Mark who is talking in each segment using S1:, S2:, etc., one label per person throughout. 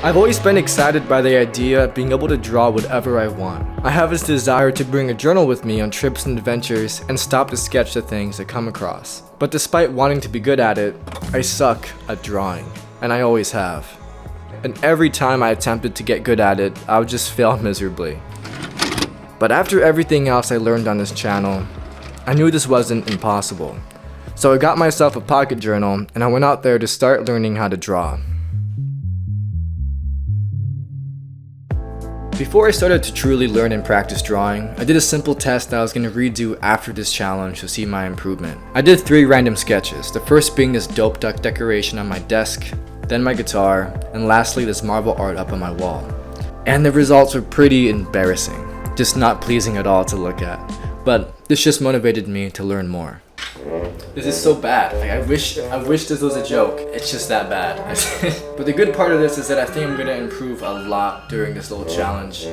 S1: I've always been excited by the idea of being able to draw whatever I want. I have this desire to bring a journal with me on trips and adventures and stop to sketch the things I come across. But despite wanting to be good at it, I suck at drawing, and I always have. And every time I attempted to get good at it, I would just fail miserably. But after everything else I learned on this channel, I knew this wasn't impossible. So I got myself a pocket journal and I went out there to start learning how to draw. Before I started to truly learn and practice drawing, I did a simple test that I was going to redo after this challenge to see my improvement. I did 3 random sketches, the first being this dope duck decoration on my desk, then my guitar, and lastly this marble art up on my wall. And the results were pretty embarrassing, just not pleasing at all to look at. But this just motivated me to learn more. This is so bad. Like, I wish this was a joke. It's just that bad. But the good part of this is that I think I'm gonna improve a lot during this little challenge,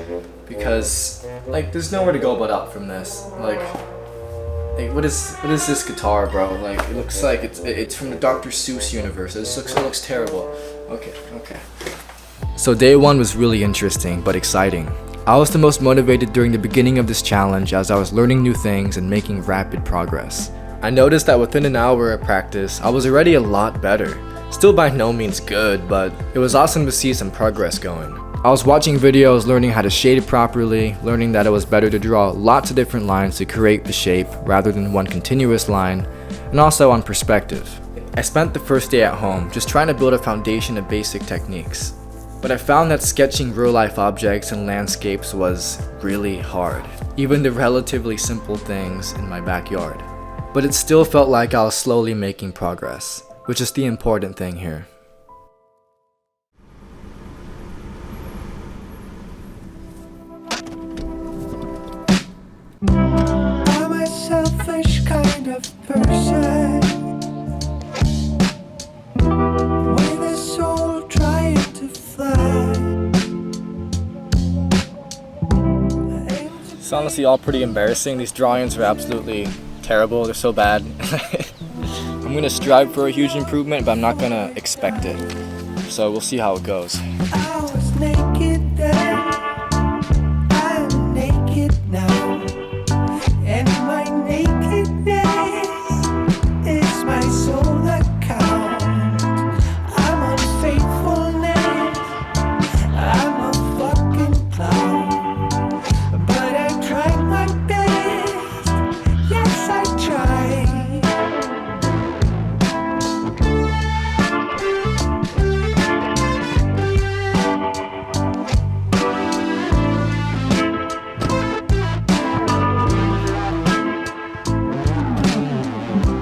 S1: because like there's nowhere to go but up from this. Like what is this guitar, bro? Like it looks like it's from the Dr. Seuss universe. It looks terrible. Okay. So day 1 was really interesting but exciting. I was the most motivated during the beginning of this challenge as I was learning new things and making rapid progress. I noticed that within an hour of practice, I was already a lot better. Still by no means good, but it was awesome to see some progress going. I was watching videos learning how to shade it properly, learning that it was better to draw lots of different lines to create the shape rather than one continuous line, and also on perspective. I spent the first day at home just trying to build a foundation of basic techniques. But I found that sketching real-life objects and landscapes was really hard, even the relatively simple things in my backyard. But it still felt like I was slowly making progress, which is the important thing here.
S2: I'm a selfish kind of person, with a soul trying to fly.
S1: It's honestly all pretty embarrassing. These drawings are absolutely terrible. They're so bad. I'm gonna strive for a huge improvement, but I'm not gonna expect it. So we'll see how it goes.
S2: I was naked then, I'm naked now, and my nakedness is my sole account. I'm unfaithfulness, I'm a fucking clown, but I tried my best, yes I tried.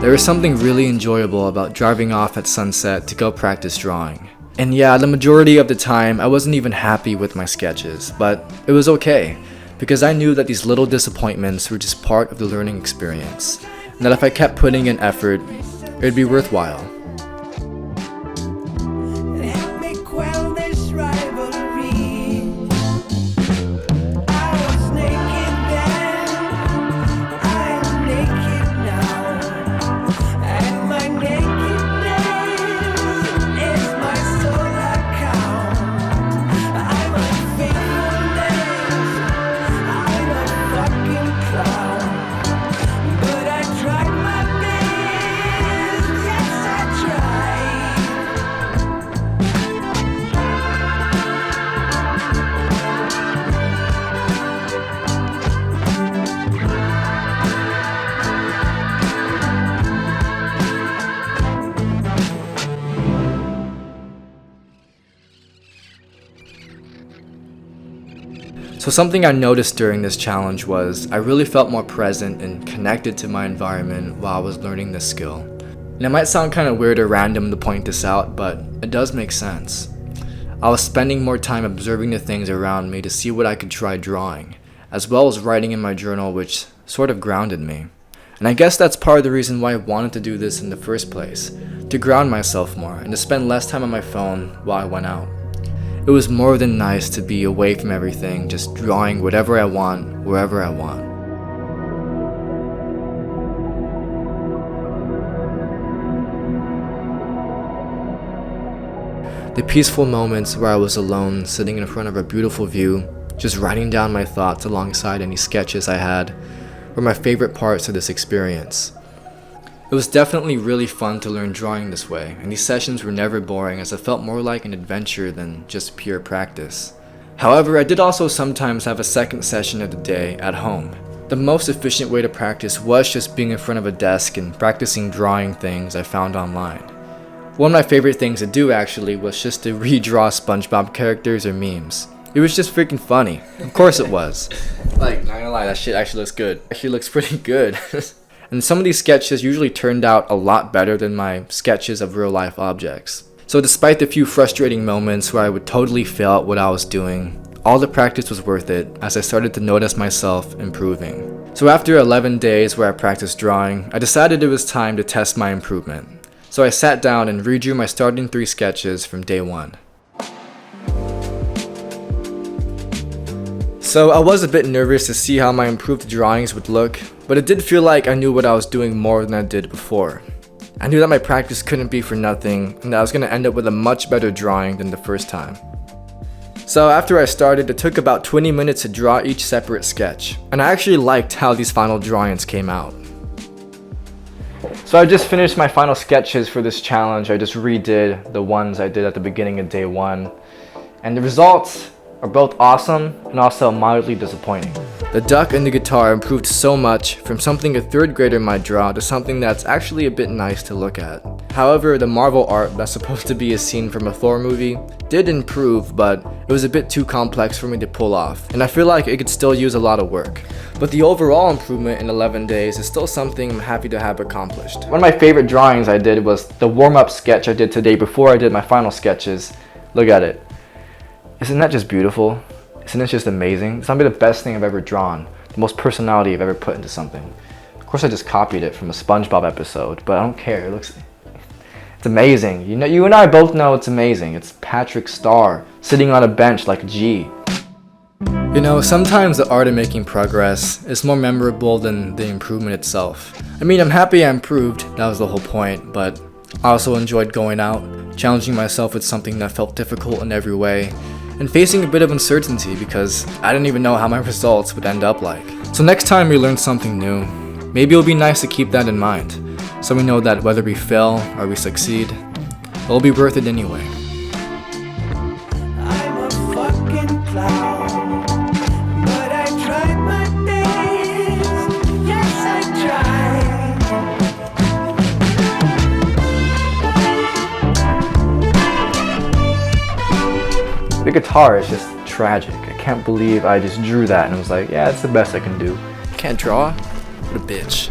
S1: There was something really enjoyable about driving off at sunset to go practice drawing. And yeah, the majority of the time I wasn't even happy with my sketches, but it was okay, because I knew that these little disappointments were just part of the learning experience, and that if I kept putting in effort, it would be worthwhile.
S2: Let me quell this rivalry. I was naked then, I'm naked now, and my nakedness is my sole account. I'm unfaithfulness, I'm a fucking clown, but I tried my best, yes I tried.
S1: So something I noticed during this challenge was I really felt more present and connected to my environment while I was learning this skill. And it might sound kind of weird or random to point this out, but it does make sense. I was spending more time observing the things around me to see what I could try drawing, as well as writing in my journal, which sort of grounded me. And I guess that's part of the reason why I wanted to do this in the first place, to ground myself more and to spend less time on my phone while I went out. It was more than nice to be away from everything, just drawing whatever I want, wherever I want. The peaceful moments where I was alone, sitting in front of a beautiful view, just writing down my thoughts alongside any sketches I had, were my favorite parts of this experience. It was definitely really fun to learn drawing this way, and these sessions were never boring as it felt more like an adventure than just pure practice. However, I did also sometimes have a second session of the day at home. The most efficient way to practice was just being in front of a desk and practicing drawing things I found online. One of my favorite things to do actually was just to redraw SpongeBob characters or memes. It was just freaking funny. Of course it was. Like, not gonna lie, that shit actually looks good. Actually looks pretty good. And some of these sketches usually turned out a lot better than my sketches of real life objects. So despite the few frustrating moments where I would totally fail at what I was doing, all the practice was worth it as I started to notice myself improving. So after 11 days where I practiced drawing, I decided it was time to test my improvement. So I sat down and redrew my starting 3 sketches from day 1. So I was a bit nervous to see how my improved drawings would look, but it did feel like I knew what I was doing more than I did before. I knew that my practice couldn't be for nothing, and that I was going to end up with a much better drawing than the first time. So after I started, it took about 20 minutes to draw each separate sketch, and I actually liked how these final drawings came out. So I just finished my final sketches for this challenge. I just redid the ones I did at the beginning of day 1, and the results are both awesome and also mildly disappointing. The duck and the guitar improved so much from something a 3rd grader might draw to something that's actually a bit nice to look at. However, the Marvel art that's supposed to be a scene from a Thor movie did improve, but it was a bit too complex for me to pull off, and I feel like it could still use a lot of work. But the overall improvement in 11 days is still something I'm happy to have accomplished. One of my favorite drawings I did was the warm-up sketch I did today before I did my final sketches. Look at it. Isn't that just beautiful? Isn't it just amazing? It's probably the best thing I've ever drawn. The most personality I've ever put into something. Of course I just copied it from a SpongeBob episode, but I don't care. It's amazing. You and I both know it's amazing. It's Patrick Star sitting on a bench like G. You know, sometimes the art of making progress is more memorable than the improvement itself. I mean, I'm happy I improved, that was the whole point, but I also enjoyed going out, challenging myself with something that felt difficult in every way, and facing a bit of uncertainty because I didn't even know how my results would end up like. So next time we learn something new, maybe it'll be nice to keep that in mind, so we know that whether we fail or we succeed, it'll be worth it anyway.
S2: I'm a fucking clown, but I tried my best. Yes, I tried.
S1: The guitar is just tragic. I can't believe I just drew that and was like, yeah, it's the best I can do. Can't draw? What a bitch.